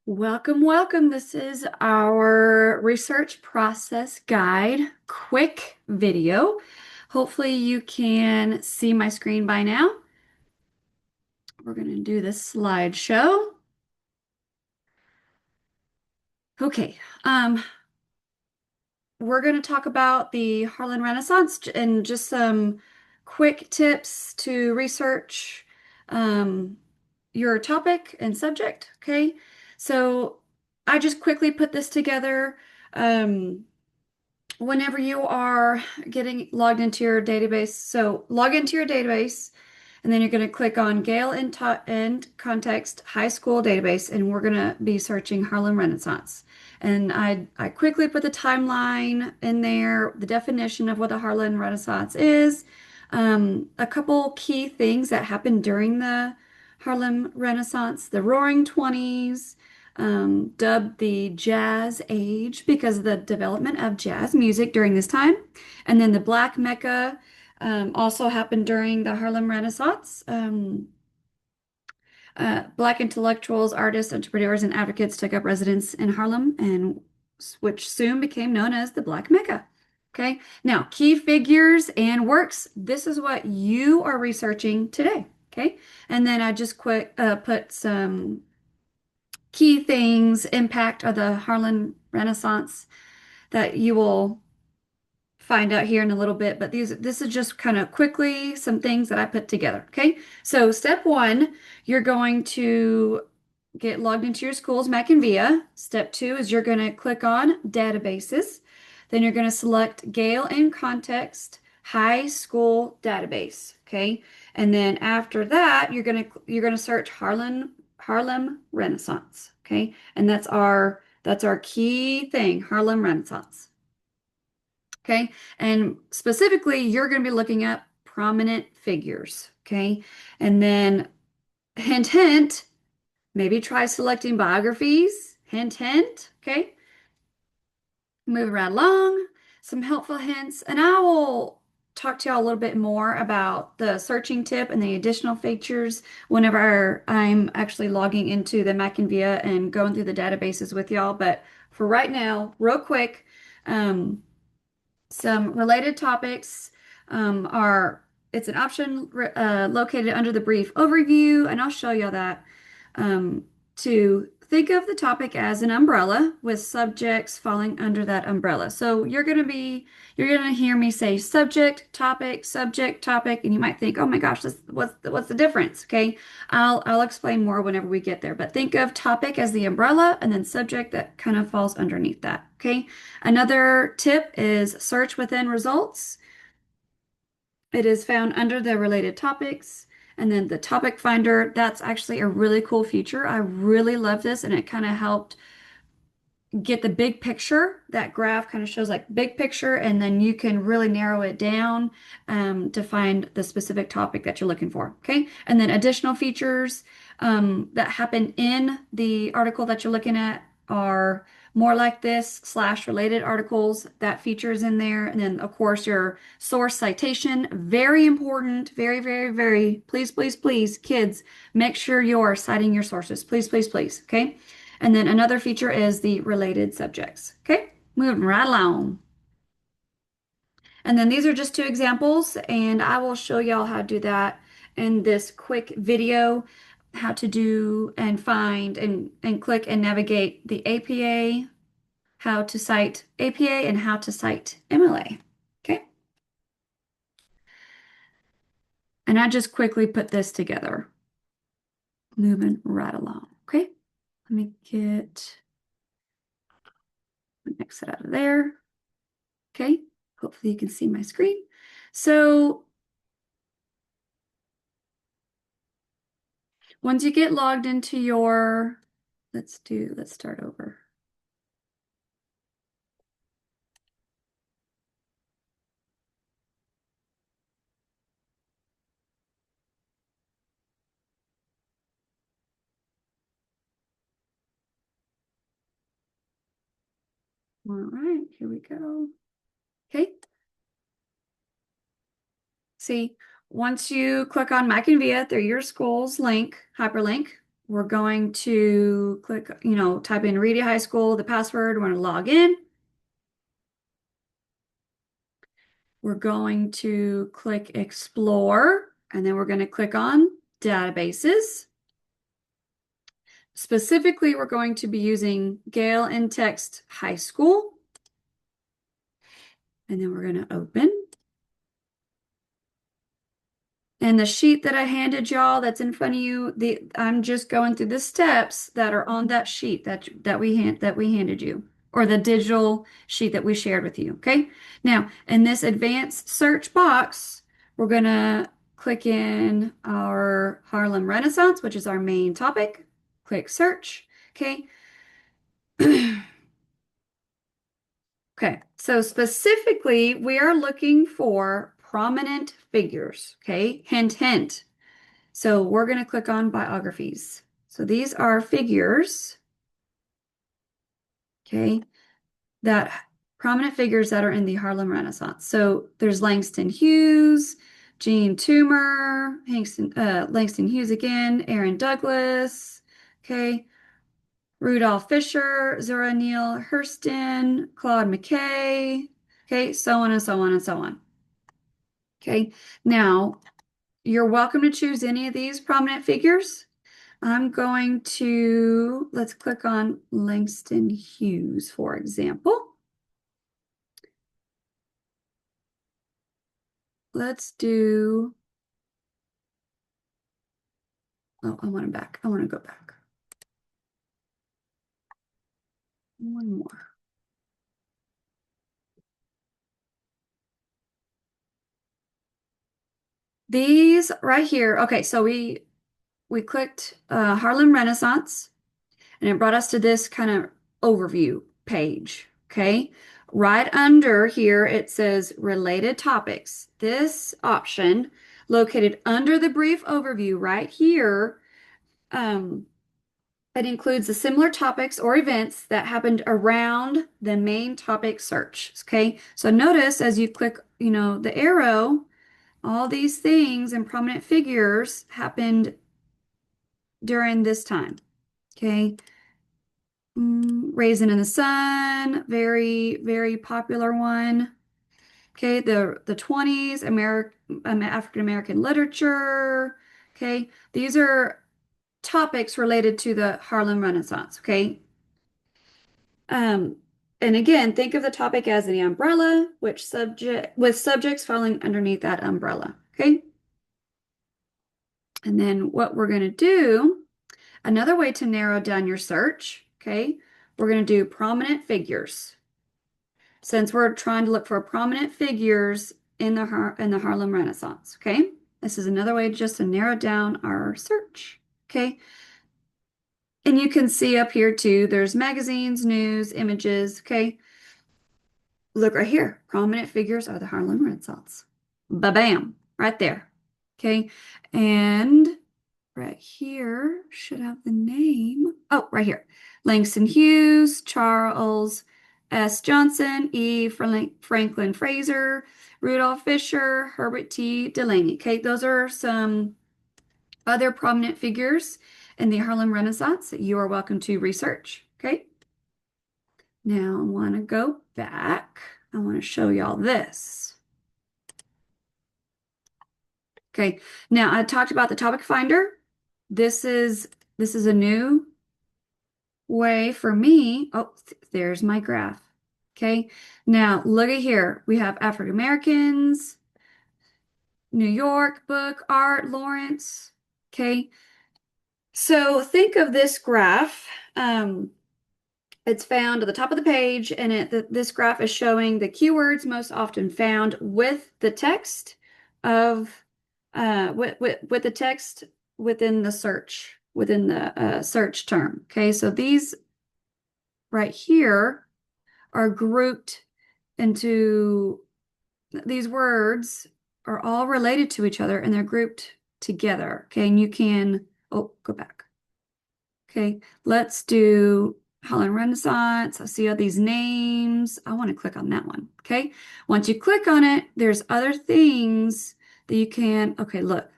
Welcome, welcome. This is our research process guide, quick video. Hopefully you can see my screen by now. We're going to do this slideshow. Okay, we're going to talk about the Harlan Renaissance and just some quick tips to research um, your topic and subject. Okay, so I just quickly put this together. Whenever you are getting logged into your database, so log into your database, and then you're going to click on Gale and Context High School Database, and we're going to be searching Harlem Renaissance. And I quickly put the timeline in there, the definition of what the Harlem Renaissance is, a couple key things that happened during the Harlem Renaissance, the Roaring Twenties, dubbed the Jazz Age because of the development of jazz music during this time. And then the Black Mecca also happened during the Harlem Renaissance. Black intellectuals, artists, entrepreneurs, and advocates took up residence in Harlem, and which soon became known as the Black Mecca. Okay, now key figures and works. This is what you are researching today. Okay, and then I just put some key things, impact of the Harlem Renaissance that you will find out here in a little bit, but this is just kind of quickly some things that I put together. Okay, so step one, you're going to get logged into your school's Mac and Via. Step two is you're going to click on databases. Then you're going to select Gale and Context High School Database. Okay, and then after that, you're gonna search Harlem Renaissance. Okay, and that's our key thing, Harlem Renaissance. Okay. And specifically, you're going to be looking at prominent figures. Okay. And then, hint, hint, maybe try selecting biographies. Hint, hint. Okay. Move right along. Some helpful hints. And I will talk to y'all a little bit more about the searching tip and the additional features whenever I'm actually logging into the Mac and Via and going through the databases with y'all. But for right now, real quick, um, some related topics are it's an option located under the brief overview, and I'll show you that to think of the topic as an umbrella with subjects falling under that umbrella. So you're gonna hear me say subject, topic, and you might think, oh my gosh, what's the difference? Okay, I'll explain more whenever we get there. But think of topic as the umbrella, and then subject that kind of falls underneath that. Okay. Another tip is search within results. It is found under the related topics. And then the topic finder, that's actually a really cool feature. I really love this, and it kind of helped get the big picture. That graph kind of shows like big picture, and then you can really narrow it down to find the specific topic that you're looking for. Okay. And then additional features that happen in the article that you're looking at are more like this slash related articles. That features in there. And then, of course, your source citation, very important, very, very, very, please, please, please, kids, make sure you're citing your sources. Please, please, please. Okay. And then another feature is the related subjects. Okay, moving right along. And then these are just two examples, and I will show y'all how to do that in this quick video, how to do and find and click and navigate the APA, how to cite APA, and how to cite MLA. Okay, and I just quickly put this together, moving right along. Okay, let me exit out of there. Okay, hopefully you can see my screen. So once you get logged into your, let's start over. All right, here we go. Okay. See, once you click on Mac and Via through your school's link, hyperlink, We're going to click, type in Reedy High School, the password. We're going to log in. We're going to click Explore, and then we're going to click on Databases. Specifically, we're going to be using Gale in Text High School. And then we're going to open. And the sheet that I handed y'all that's in front of you, I'm just going through the steps that are on that sheet that we handed you, or the digital sheet that we shared with you. Okay. Now, in this advanced search box, we're gonna click in our Harlem Renaissance, which is our main topic. Click search. Okay. Okay. So specifically, we are looking for prominent figures. Okay. Hint, hint. So we're going to click on biographies. So these are figures, okay, that prominent figures that are in the Harlem Renaissance. So there's Langston Hughes, Jean Toomer, Langston Hughes again, Aaron Douglas, okay, Rudolph Fisher, Zora Neale Hurston, Claude McKay, okay, so on and so on and so on. Okay, now you're welcome to choose any of these prominent figures. Let's click on Langston Hughes, for example. Let's do, oh, I want to go back. One more. These right here. Okay, so we clicked Harlem Renaissance, and it brought us to this kind of overview page. Okay, right under here it says related topics. This option, located under the brief overview right here, it includes the similar topics or events that happened around the main topic search. Okay, so notice as you click, the arrow, all these things and prominent figures happened during this time. Okay, Raisin in the Sun, very, very popular one. Okay, the 20s, African American literature. Okay, these are topics related to the Harlem Renaissance. Okay, Um, and again, think of the topic as the umbrella, with subjects falling underneath that umbrella. Okay. And then what we're going to do, another way to narrow down your search, okay, we're going to do prominent figures. Since we're trying to look for prominent figures in the Harlem Renaissance, okay? This is another way just to narrow down our search, okay? And you can see up here too, there's magazines, news, images, okay? Look right here. Prominent figures are the Harlem Renaissance. Ba-bam, right there. Okay. And right here should have the name. Oh, right here. Langston Hughes, Charles S. Johnson, Franklin Fraser, Rudolph Fisher, Herbert T. Delaney. Okay, those are some other prominent figures in the Harlem Renaissance that you are welcome to research. Okay. Now I want to go back. I want to show y'all this. Okay, now I talked about the topic finder. This is a new way for me. Oh, there's my graph. Okay, now look at here. We have African Americans, New York, book, art, Lawrence. Okay, so think of this graph. It's found at the top of the page, and this graph is showing the keywords most often found with the text of with the text within the search term. Okay, so these right here are grouped into these words are all related to each other and they're grouped together. Okay, and you can go back. Okay, let's do Harlem Renaissance. I see all these names. I want to click on that one. Okay. Once you click on it, there's other things that you can. Okay, look.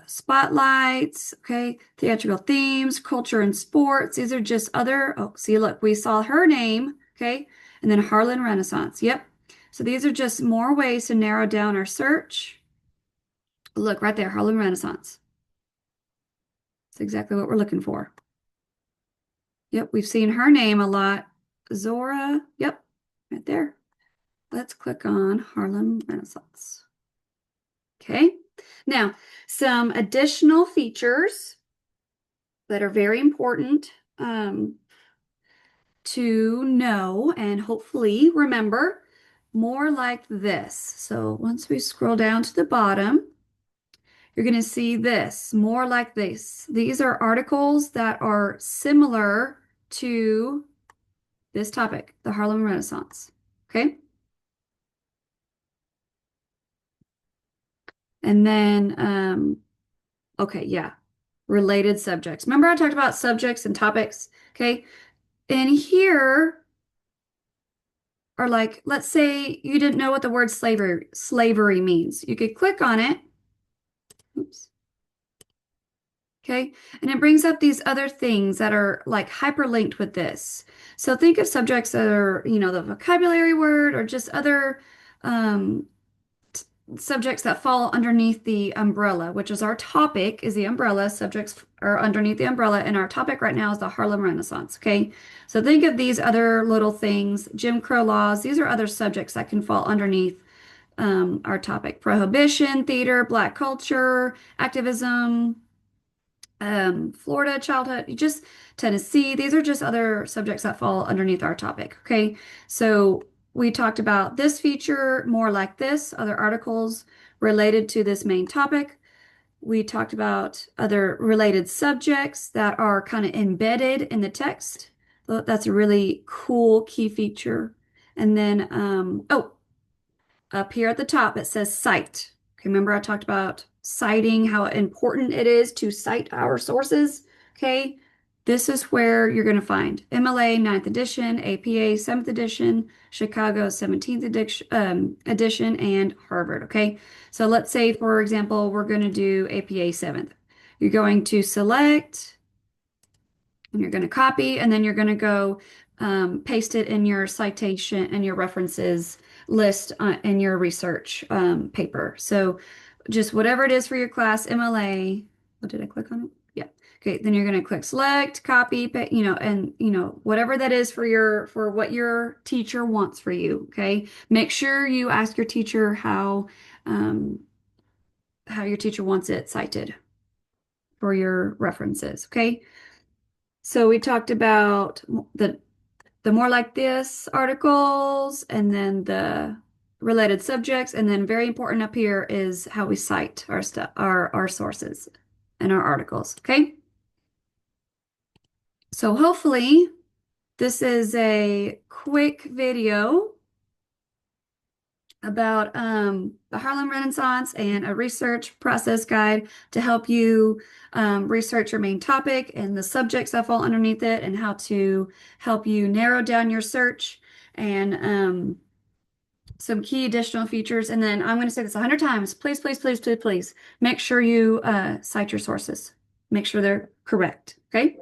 spotlights, okay, theatrical themes, culture and sports. These are just other, oh, see, look, we saw her name, okay, and then Harlan Renaissance. Yep. So these are just more ways to narrow down our search. Look right there, Harlan Renaissance. That's exactly what we're looking for. Yep, we've seen her name a lot. Zora, yep, right there. Let's click on Harlem Renaissance. Okay, now some additional features that are very important to know and hopefully remember, more like this. So once we scroll down to the bottom, you're going to see this, more like this. These are articles that are similar to this topic, the Harlem Renaissance. Okay. And then, okay, yeah, related subjects. Remember I talked about subjects and topics? Okay. And here are like, let's say you didn't know what the word slavery means. You could click on it. Oops. Okay. And it brings up these other things that are like hyperlinked with this. So think of subjects that are, the vocabulary word or just other um, subjects that fall underneath the umbrella, which is our topic, is the umbrella. Subjects are underneath the umbrella, and our topic right now is the Harlem Renaissance. Okay, so think of these other little things, Jim Crow laws. These are other subjects that can fall underneath our topic: prohibition, theater, Black culture, activism, Florida childhood, just Tennessee. These are just other subjects that fall underneath our topic. Okay, so we talked about this feature, more like this, other articles related to this main topic. We talked about other related subjects that are kind of embedded in the text. That's a really cool key feature. And then, oh, up here at the top, it says cite. Okay, remember I talked about citing, how important it is to cite our sources. Okay, this is where you're going to find MLA 9th edition, APA 7th edition, Chicago 17th edition, and Harvard. Okay, so let's say, for example, we're going to do APA 7th. You're going to select and you're going to copy, and then you're going to go paste it in your citation and your references list in your research paper. So just whatever it is for your class, MLA. What did I click on it? Yeah. Okay. Then you're going to click select, copy, and whatever that is for what your teacher wants for you. Okay. Make sure you ask your teacher how your teacher wants it cited for your references. Okay. So we talked about the more like this articles and then the related subjects. And then very important up here is how we cite our stuff, our sources and our articles. Okay. So hopefully this is a quick video about the Harlem Renaissance and a research process guide to help you research your main topic and the subjects that fall underneath it and how to help you narrow down your search and some key additional features. And then I'm going to say this 100 times. Please, please, please, please, please make sure you cite your sources. Make sure they're correct. Okay.